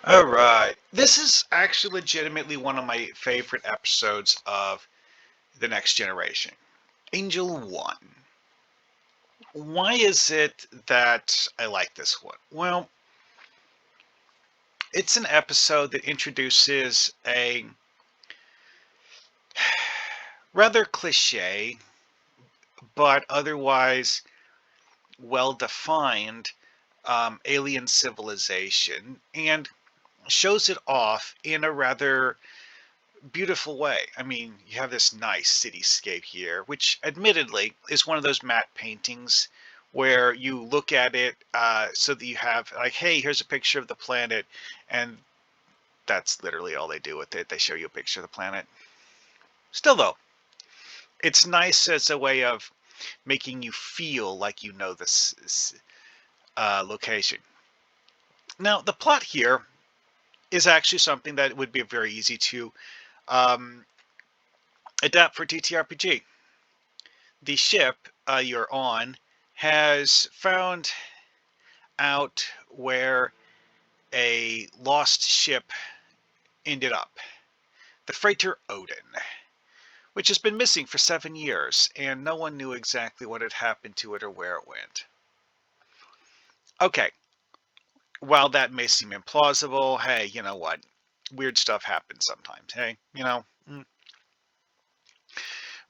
All right. This is actually legitimately one of my favorite episodes of The Next Generation. Angel 1. Why is it that I like this one? Well, it's an episode that introduces a rather cliche, but otherwise well defined alien civilization and shows it off in a rather beautiful way. I mean, you have this nice cityscape here, which admittedly is one of those matte paintings where you look at it so that you have, like, hey, here's a picture of the planet, and that's literally all they do with it. They show you a picture of the planet. Still, though, it's nice as a way of making you feel like you know this location. Now, the plot here is actually something that would be very easy to um, adapt for TTRPG. The ship you're on has found out where a lost ship ended up, the freighter Odin, which has been missing for 7 years, and no one knew exactly what had happened to it or where it went. Okay, while that may seem implausible, hey, you know what? Weird stuff happens sometimes. Hey,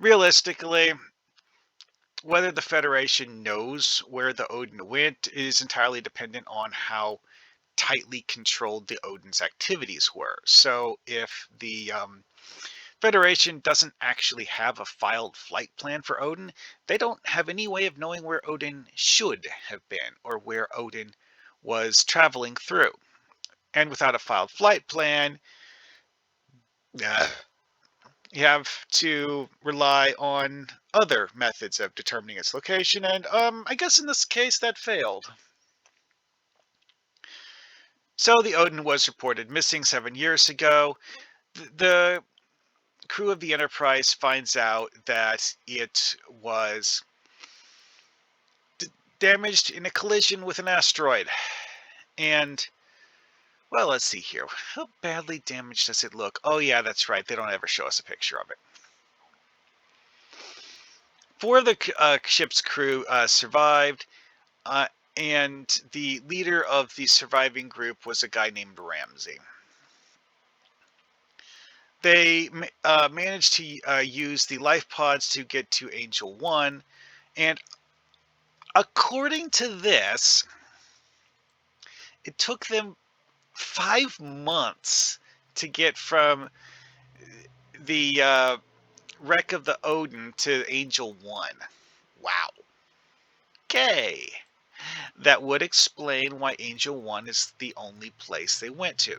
realistically, whether the Federation knows where the Odin went is entirely dependent on how tightly controlled the Odin's activities were. So if the Federation doesn't actually have a filed flight plan for Odin, they don't have any way of knowing where Odin should have been or where Odin was traveling through. And without a filed flight plan, uh, you have to rely on other methods of determining its location, and I guess in this case that failed. So the Odin was reported missing 7 years ago. The crew of the Enterprise finds out that it was damaged in a collision with an asteroid. And, well, let's see here. How badly damaged does it look? Oh, yeah, that's right. They don't ever show us a picture of it. 4 of the ship's crew survived, uh, and the leader of the surviving group was a guy named Ramsey. They managed to use the life pods to get to Angel 1, and according to this, it took them 5 months to get from the wreck of the Odin to Angel 1. Wow. Okay. That would explain why Angel 1 is the only place they went to.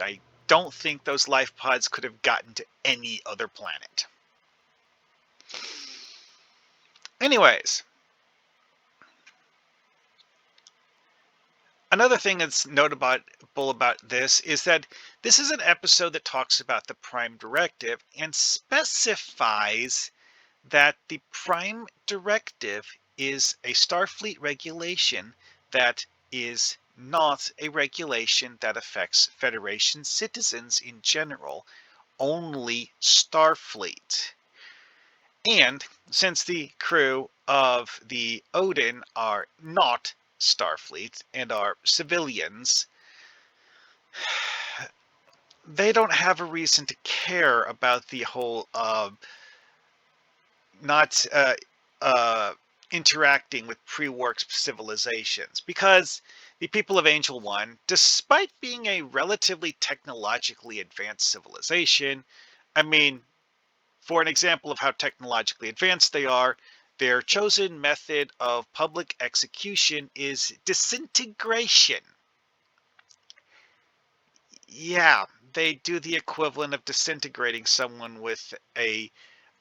I don't think those life pods could have gotten to any other planet. Anyways, another thing that's notable about this is that this is an episode that talks about the Prime Directive and specifies that the Prime Directive is a Starfleet regulation that is not a regulation that affects Federation citizens in general, only Starfleet. And since the crew of the Odin are not Starfleet and are civilians, they don't have a reason to care about the whole not uh, interacting with pre-war civilizations, because the people of Angel 1, despite being a relatively technologically advanced civilization, I mean, for an example of how technologically advanced they are, their chosen method of public execution is disintegration. Yeah, they do the equivalent of disintegrating someone with a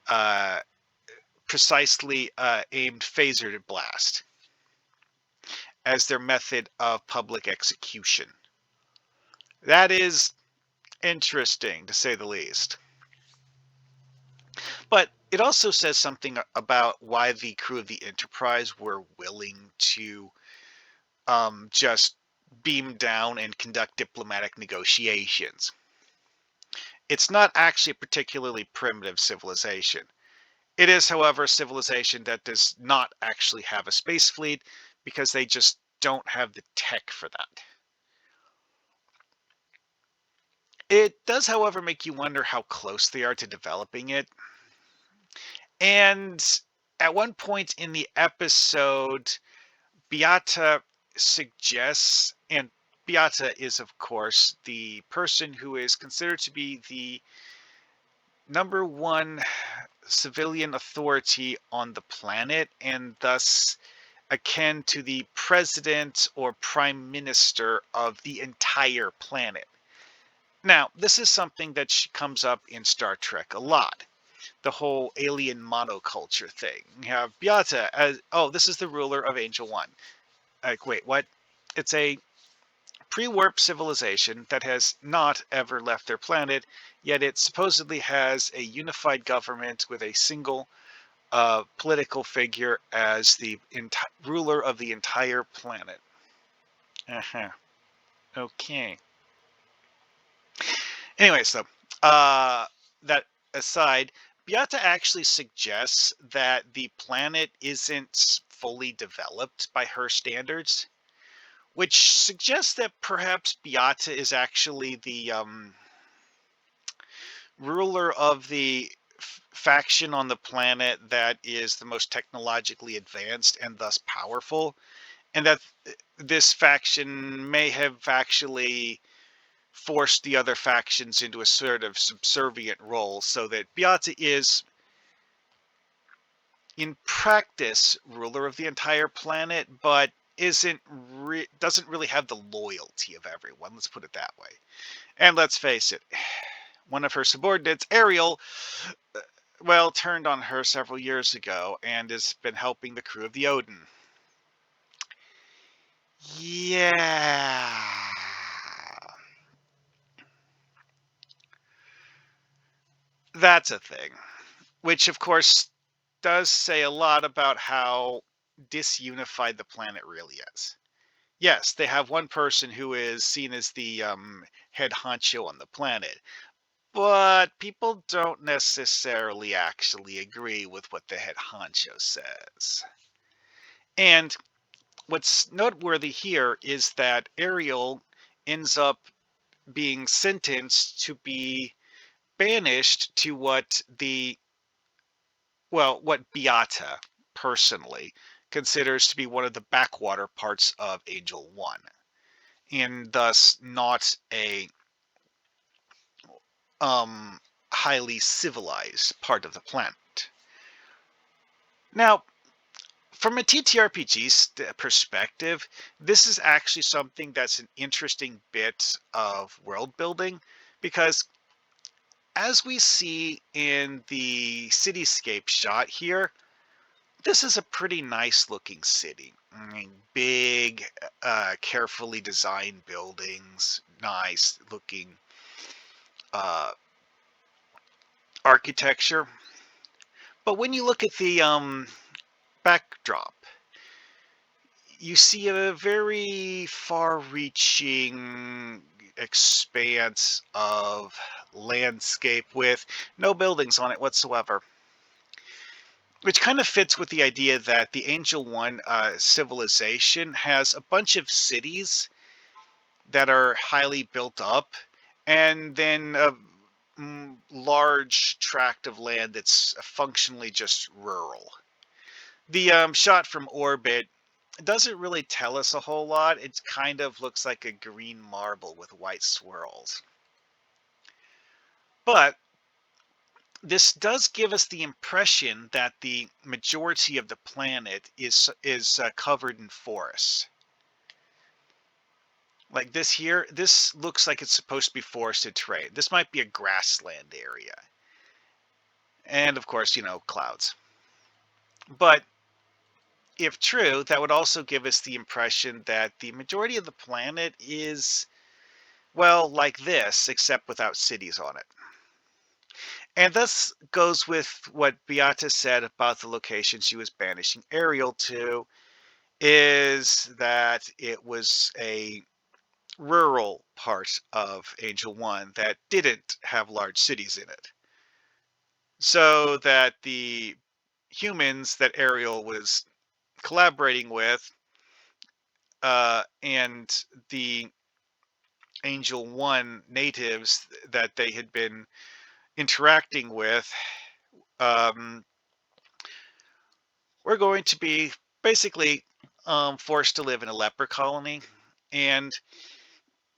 uh, precisely aimed phaser blast as their method of public execution. That is interesting, to say the least. But it also says something about why the crew of the Enterprise were willing to just beam down and conduct diplomatic negotiations. It's not actually a particularly primitive civilization. It is, however, a civilization that does not actually have a space fleet because they just don't have the tech for that. It does, however, make you wonder how close they are to developing it. And at one point in the episode, Beata suggests, and Beata is, of course, the person who is considered to be the #1 civilian authority on the planet, and thus akin to the president or prime minister of the entire planet. Now, this is something that comes up in Star Trek a lot. The whole alien monoculture thing. You have Beata as, oh, this is the ruler of Angel One. Like, wait, what? It's a pre-warp civilization that has not ever left their planet, yet it supposedly has a unified government with a single political figure as the ruler of the entire planet. Uh-huh. Okay. Anyways, though, that aside, Beata actually suggests that the planet isn't fully developed by her standards, which suggests that perhaps Beata is actually the ruler of the faction on the planet that is the most technologically advanced and thus powerful, and that this faction may have actually forced the other factions into a sort of subservient role, so that Beata is, in practice, ruler of the entire planet, but doesn't really have the loyalty of everyone. Let's put it that way. And let's face it, one of her subordinates, Ariel, well, turned on her several years ago and has been helping the crew of the Odin. Yeah. That's a thing. Which, of course, does say a lot about how disunified the planet really is. Yes, they have one person who is seen as the head honcho on the planet, but people don't necessarily actually agree with what the head honcho says. And what's noteworthy here is that Ariel ends up being sentenced to be banished to what Beata personally considers to be one of the backwater parts of Angel One, and thus not a um, highly civilized part of the planet. Now, from a TTRPG perspective, this is actually something that's an interesting bit of world building, because as we see in the cityscape shot here, this is a pretty nice looking city. I mean, big, carefully designed buildings, nice looking uh, architecture. But when you look at the backdrop, you see a very far-reaching expanse of landscape with no buildings on it whatsoever. Which kind of fits with the idea that the Angel One civilization has a bunch of cities that are highly built up, and then a large tract of land that's functionally just rural. The shot from orbit doesn't really tell us a whole lot. It kind of looks like a green marble with white swirls. But this does give us the impression that the majority of the planet is covered in forests. Like this here, this looks like it's supposed to be forested terrain. This might be a grassland area. And of course, clouds. But if true, that would also give us the impression that the majority of the planet is, well, like this, except without cities on it. And this goes with what Beata said about the location she was banishing Ariel to, is that it was a rural part of Angel One that didn't have large cities in it. So that the humans that Ariel was collaborating with, and the Angel One natives that they had been interacting with, um, were going to be basically forced to live in a leper colony and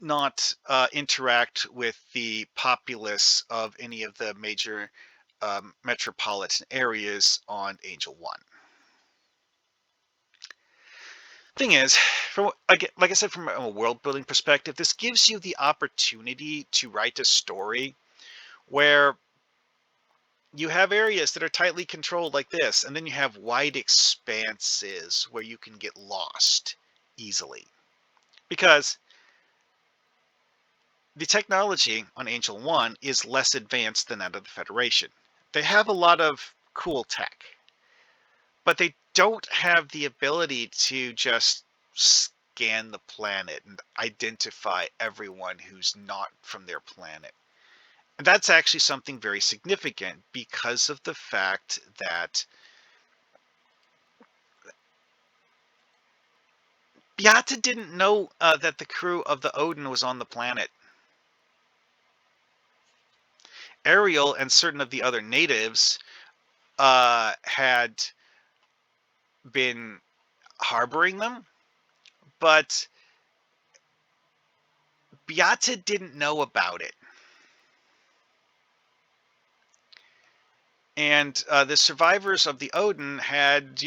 not interact with the populace of any of the major metropolitan areas on Angel One. Thing is, from like I said, from a world building perspective, this gives you the opportunity to write a story where you have areas that are tightly controlled like this, and then you have wide expanses where you can get lost easily. Because the technology on Angel One is less advanced than that of the Federation. They have a lot of cool tech, but they don't have the ability to just scan the planet and identify everyone who's not from their planet. And that's actually something very significant because of the fact that Beata didn't know that the crew of the Odin was on the planet. Ariel and certain of the other natives had been harboring them, but Beata didn't know about it. And the survivors of the Odin had,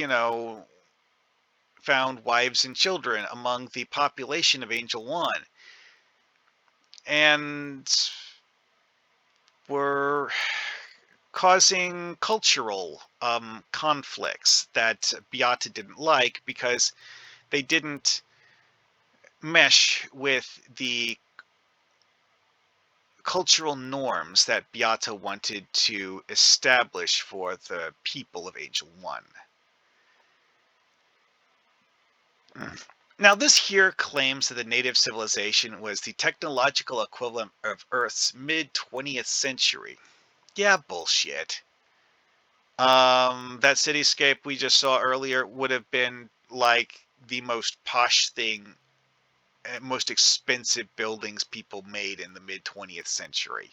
found wives and children among the population of Angel One, and were causing cultural conflicts that Beata didn't like because they didn't mesh with the cultural norms that Beata wanted to establish for the people of Angel One. Now, this here claims that the native civilization was the technological equivalent of Earth's mid-20th century. Yeah, bullshit. That cityscape we just saw earlier would have been like the most posh thing, most expensive buildings people made in the mid-20th century.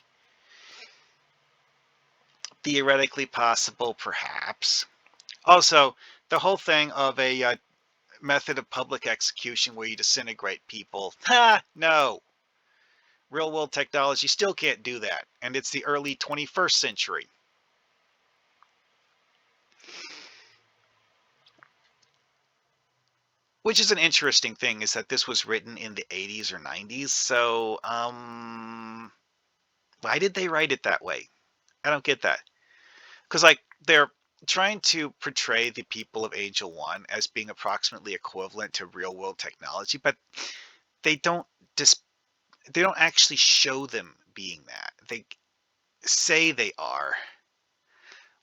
Theoretically possible, perhaps. Also, the whole thing of a method of public execution where you disintegrate people. Ha! No. Real world technology still can't do that. And it's the early 21st century. Which is an interesting thing, is that this was written in the 80s or 90s. So, why did they write it that way? I don't get that. Because, like, they're trying to portray the people of Angel One as being approximately equivalent to real world technology, but they don't dis- they don't actually show them being that. They say they are.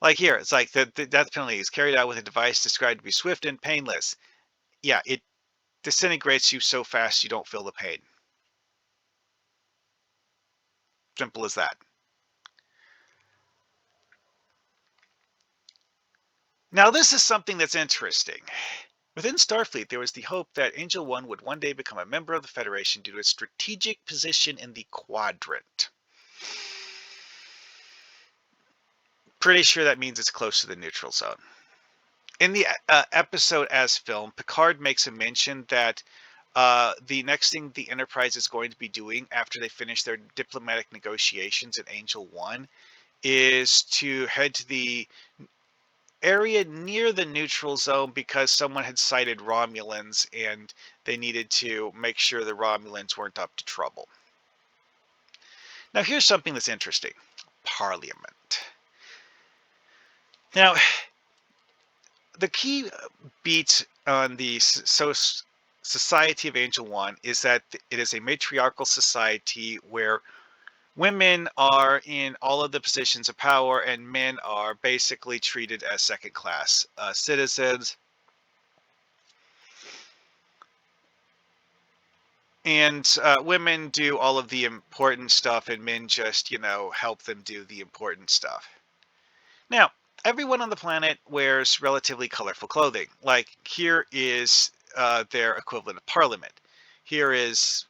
Like here, it's like the death penalty is carried out with a device described to be swift and painless. Yeah, it disintegrates you so fast you don't feel the pain. Simple as that. Now, this is something that's interesting. Within Starfleet, there was the hope that Angel One would one day become a member of the Federation due to its strategic position in the quadrant. Pretty sure that means it's close to the neutral zone. In the episode as film, Picard makes a mention that the next thing the Enterprise is going to be doing after they finish their diplomatic negotiations at Angel One is to head to the area near the neutral zone because someone had sighted Romulans and they needed to make sure the Romulans weren't up to trouble. Now, here's something that's interesting. Parliament. Now, the key beat on the Society of Angel One is that it is a matriarchal society where women are in all of the positions of power and men are basically treated as second-class citizens. And women do all of the important stuff, and men just, help them do the important stuff. Now, everyone on the planet wears relatively colorful clothing. Like, here is their equivalent of Parliament. Here is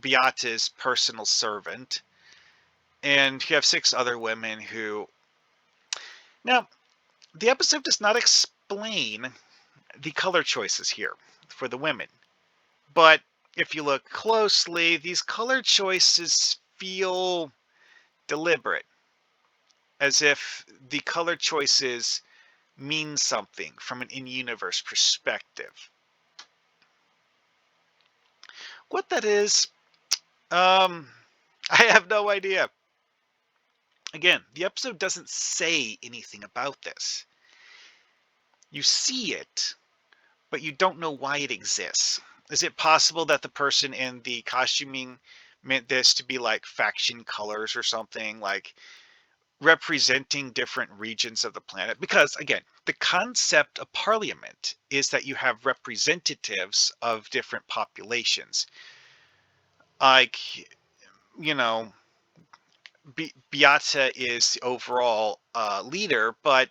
Beata's personal servant. And you have 6 other women who. Now, the episode does not explain the color choices here for the women. But if you look closely, these color choices feel deliberate, as if the color choices mean something from an in-universe perspective. What that is, I have no idea. Again, the episode doesn't say anything about this. You see it, but you don't know why it exists. Is it possible that the person in the costuming meant this to be like faction colors or something, like representing different regions of the planet? Because again, the concept of parliament is that you have representatives of different populations. Like, you know, Beata is the overall leader, but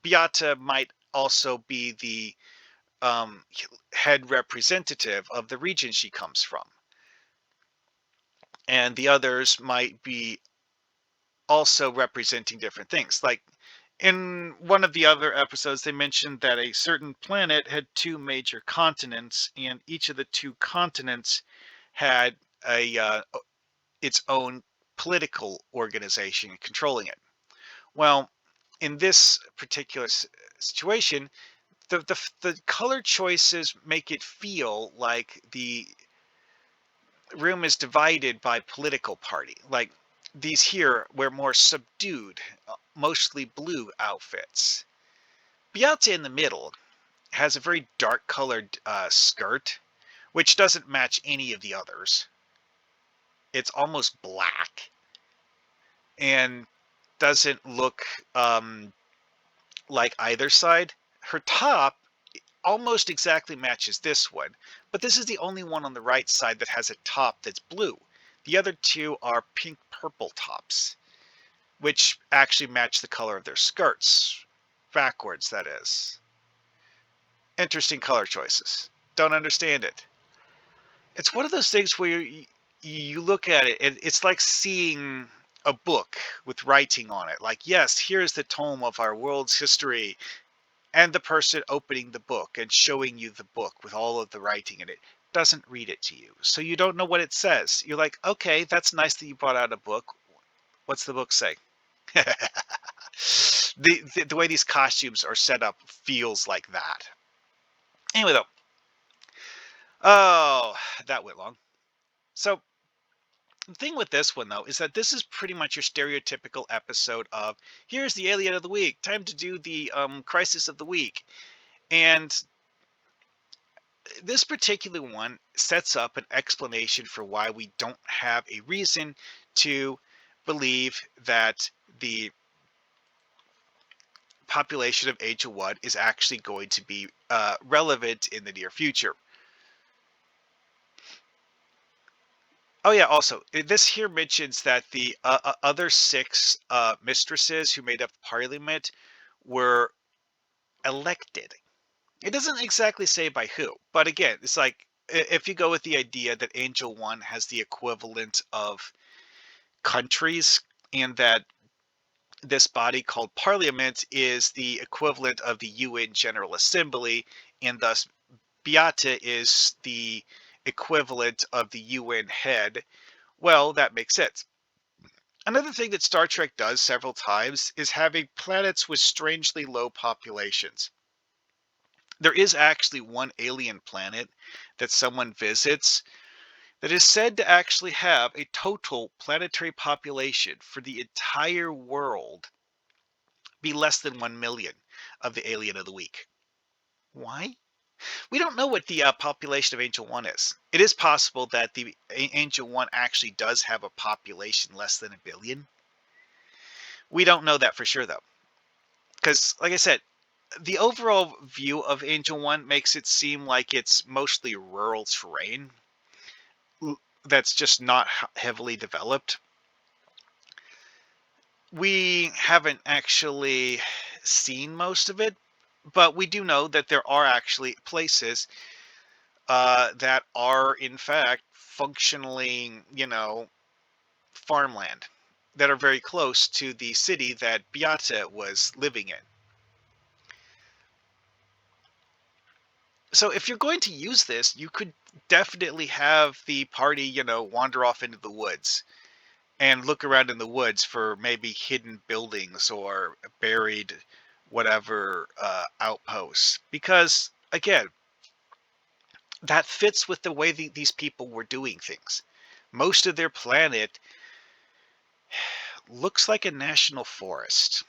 Beata might also be the um, head representative of the region she comes from. And the others might be also representing different things. Like in one of the other episodes, they mentioned that a certain planet had 2 major continents, and each of the 2 continents had its own political organization controlling it. Well, in this particular situation, the color choices make it feel like the room is divided by political party. Like, these here wear more subdued, mostly blue outfits. Beata in the middle has a very dark colored skirt, which doesn't match any of the others. It's almost black and doesn't look like either side. Her top almost exactly matches this one, but this is the only one on the right side that has a top that's blue. The other 2 are pink purple tops, which actually match the color of their skirts. Backwards, that is. Interesting color choices. Don't understand it. It's one of those things where you look at it and it's like seeing a book with writing on it. Like, yes, here's the tome of our world's history, and the person opening the book and showing you the book with all of the writing in it doesn't read it to you. So you don't know what it says. You're like, okay, that's nice that you brought out a book. What's the book say? The way these costumes are set up feels like that. Anyway, though. Oh, that went long. So the thing with this one, though, is that this is pretty much your stereotypical episode of, here's the alien of the week, time to do the crisis of the week. And this particular one sets up an explanation for why we don't have a reason to believe that the population of Angel One is actually going to be relevant in the near future. Oh yeah, also, this here mentions that the other 6 mistresses who made up Parliament were elected. It doesn't exactly say by who, but again, it's like, if you go with the idea that Angel One has the equivalent of countries, and that this body called Parliament is the equivalent of the UN General Assembly, and thus Beata is the equivalent of the UN head, well, that makes sense. Another thing that Star Trek does several times is having planets with strangely low populations. There is actually one alien planet that someone visits that is said to actually have a total planetary population for the entire world be less than 1 million of the alien of the week. Why? We don't know what the population of Angel One is. It is possible that the Angel One actually does have a population less than 1 billion. We don't know that for sure, though. Because, like I said, the overall view of Angel One makes it seem like it's mostly rural terrain. that's just not heavily developed. We haven't actually seen most of it, but we do know that there are actually places that are, in fact, functionally, farmland that are very close to the city that Beata was living in. So if you're going to use this, you could definitely have the party, wander off into the woods and look around in the woods for maybe hidden buildings or buried whatever outposts. Because again, that fits with the way these people were doing things. Most of their planet looks like a national forest.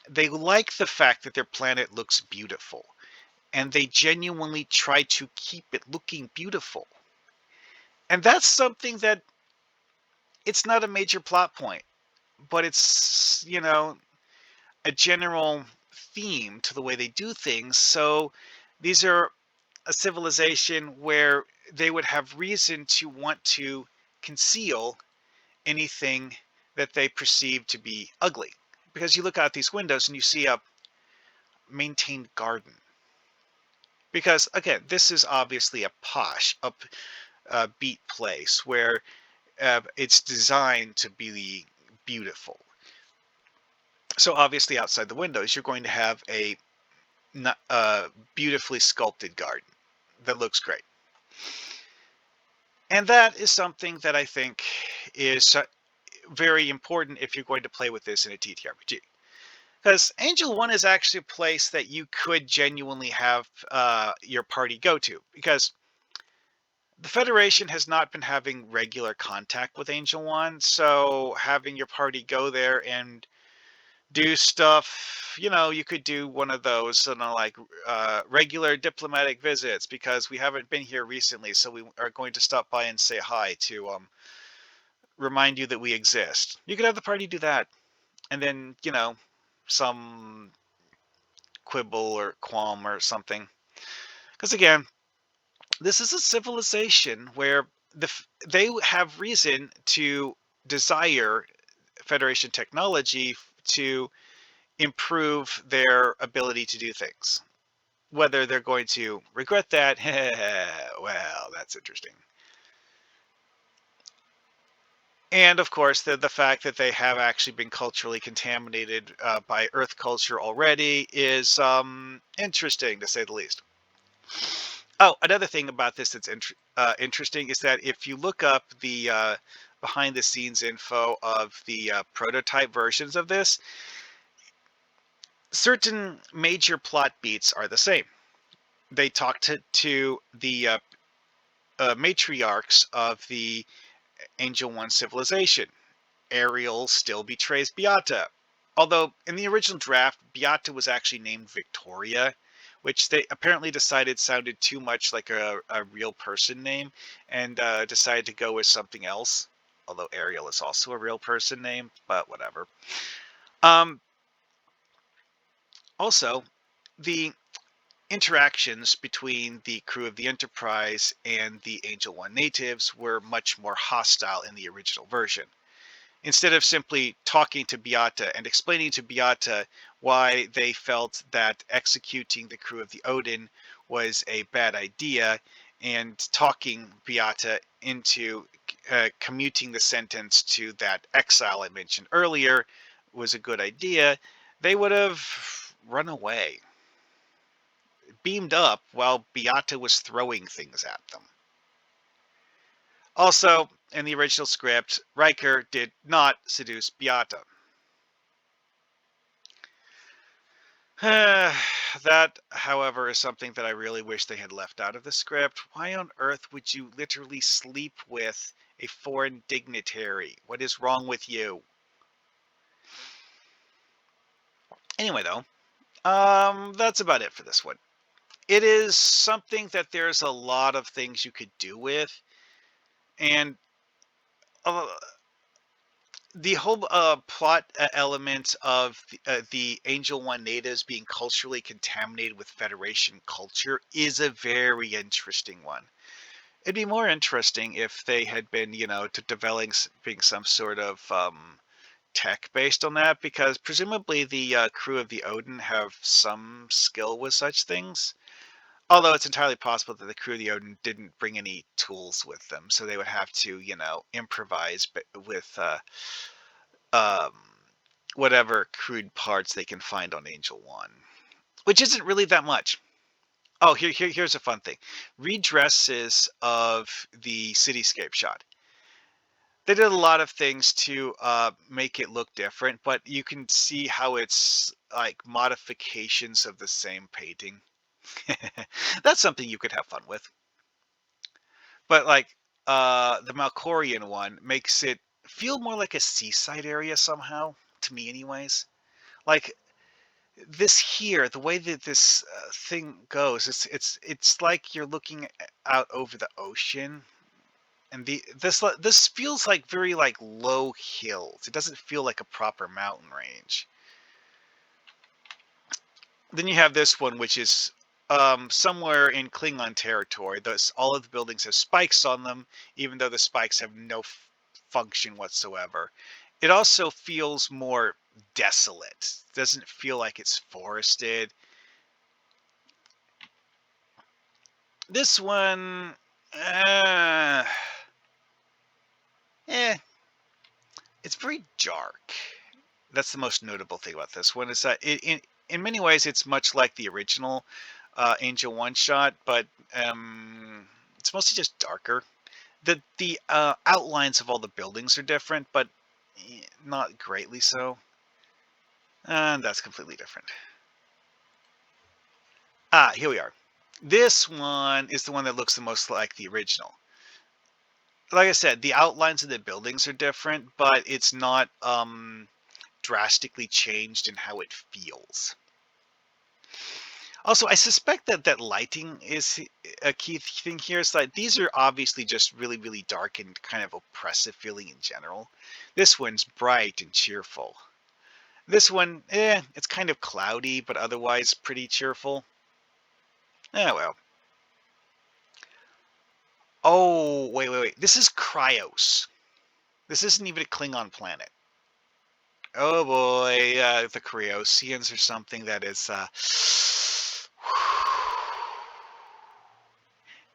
They like the fact that their planet looks beautiful, and they genuinely try to keep it looking beautiful. And that's something that it's not a major plot point, but it's, a general theme to the way they do things. So these are a civilization where they would have reason to want to conceal anything that they perceive to be ugly. Because you look out these windows and you see a maintained garden. Because again, this is obviously a posh, upbeat place where it's designed to be beautiful. So obviously outside the windows, you're going to have a beautifully sculpted garden that looks great. And that is something that I think is very important if you're going to play with this in a TTRPG. Because Angel 1 is actually a place that you could genuinely have your party go to. Because the Federation has not been having regular contact with Angel 1. So having your party go there and do stuff, you could do one of those, like regular diplomatic visits, because we haven't been here recently. So we are going to stop by and say hi to remind you that we exist. You could have the party do that. And then, some quibble or qualm or something. Because again, this is a civilization where they have reason to desire Federation technology to improve their ability to do things. Whether they're going to regret that, well, that's interesting. And of course, the fact that they have actually been culturally contaminated by Earth culture already is interesting, to say the least. Oh, another thing about this that's interesting is that if you look up the behind the scenes info of the prototype versions of this, certain major plot beats are the same. They talk to the matriarchs of the Angel One civilization. Ariel still betrays Beata. Although in the original draft, Beata was actually named Victoria, which they apparently decided sounded too much like a real person name, and decided to go with something else. Although Ariel is also a real person name, but whatever. Um, Also, the interactions between the crew of the Enterprise and the Angel One natives were much more hostile in the original version. Instead of simply talking to Beata and explaining to Beata why they felt that executing the crew of the Odin was a bad idea, and talking Beata into commuting the sentence to that exile I mentioned earlier was a good idea, they would have run away, beamed up while Beata was throwing things at them. Also, in the original script, Riker did not seduce Beata. That, however, is something that I really wish they had left out of the script. Why on earth would you literally sleep with a foreign dignitary? What is wrong with you? Anyway, though, that's about it for this one. It is something that there's a lot of things you could do with, and uh, the whole plot element of the Angel One natives being culturally contaminated with Federation culture is a very interesting one. It'd be more interesting if they had been, to developing some sort of tech based on that, because presumably the crew of the Odin have some skill with such things. Although it's entirely possible that the crew of the Odin didn't bring any tools with them, so they would have to, improvise with um, whatever crude parts they can find on Angel One, which isn't really that much. Oh, here's a fun thing: redresses of the cityscape shot. They did a lot of things to make it look different, but you can see how it's like modifications of the same painting. That's something you could have fun with. But like the Malkorian one makes it feel more like a seaside area somehow, to me anyways. Like this here, the way that this thing goes, it's like you're looking out over the ocean, and this feels like very like low hills. It doesn't feel like a proper mountain range. Then you have this one, which is somewhere in Klingon territory. All of the buildings have spikes on them, even though the spikes have no function whatsoever. It also feels more desolate. It doesn't feel like it's forested. This one, uh, eh, it's very dark. That's the most notable thing about this one, is that in many ways it's much like the original Angel one shot, but it's mostly just darker. The outlines of all the buildings are different, but not greatly so. And that's completely different. Ah, here we are. This one is the one that looks the most like the original. Like I said, the outlines of the buildings are different, but it's not drastically changed in how it feels. Also, I suspect that lighting is a key thing here. It's like these are obviously just really, really dark and kind of oppressive feeling in general. This one's bright and cheerful. This one, it's kind of cloudy, but otherwise pretty cheerful. Well. Oh, wait. This is Cryos. This isn't even a Klingon planet. Oh boy, the Cryosians or something that is,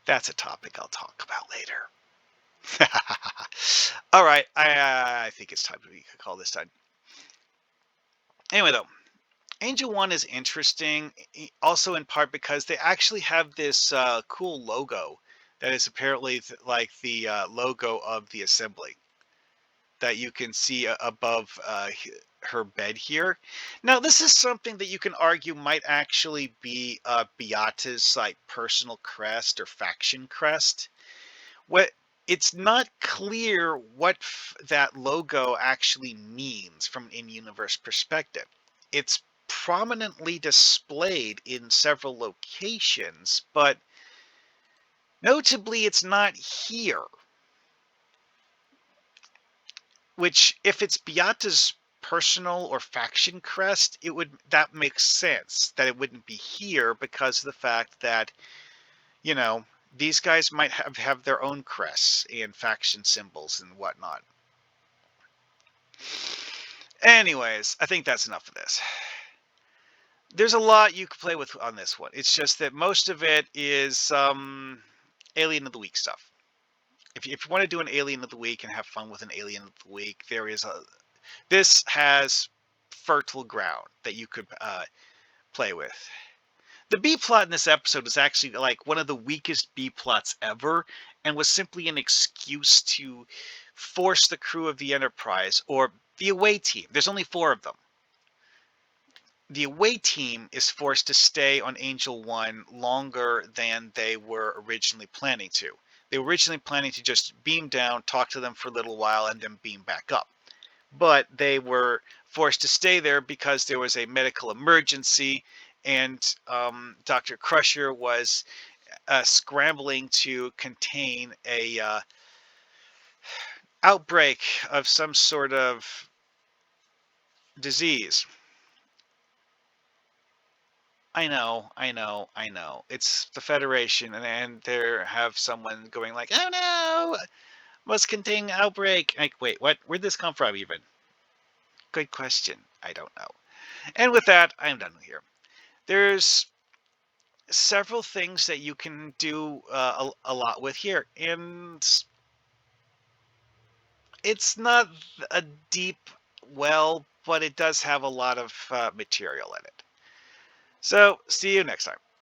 that's a topic I'll talk about later. All right, I think it's time to call this done. Anyway, though, Angel One is interesting, also in part because they actually have this cool logo that is apparently like the logo of the assembly that you can see above her bed here. Now, this is something that you can argue might actually be Beata's like personal crest or faction crest. What It's not clear what that logo actually means from an in-universe perspective. It's prominently displayed in several locations, but notably it's not here. Which, if it's Beata's personal or faction crest, that makes sense that it wouldn't be here, because of the fact that, these guys might have their own crests and faction symbols and whatnot. Anyways, I think that's enough of this. There's a lot you could play with on this one. It's just that most of it is Alien of the Week stuff. If you want to do an Alien of the Week and have fun with an Alien of the Week, this has fertile ground that you could play with. The B plot in this episode is actually like one of the weakest B plots ever, and was simply an excuse to force the crew of the Enterprise, or the away team. There's only 4 of them. The away team is forced to stay on Angel One longer than they were originally planning to. They were originally planning to just beam down, talk to them for a little while, and then beam back up. But they were forced to stay there because there was a medical emergency, and Dr. Crusher was scrambling to contain a outbreak of some sort of disease. I know, I know, I know. It's the Federation, and they have someone going like, "Oh no, must contain outbreak." Like, wait, what? Where'd this come from, even? Good question. I don't know. And with that, I'm done here. There's several things that you can do a lot with here, and it's not a deep well, but it does have a lot of material in it. So, see you next time.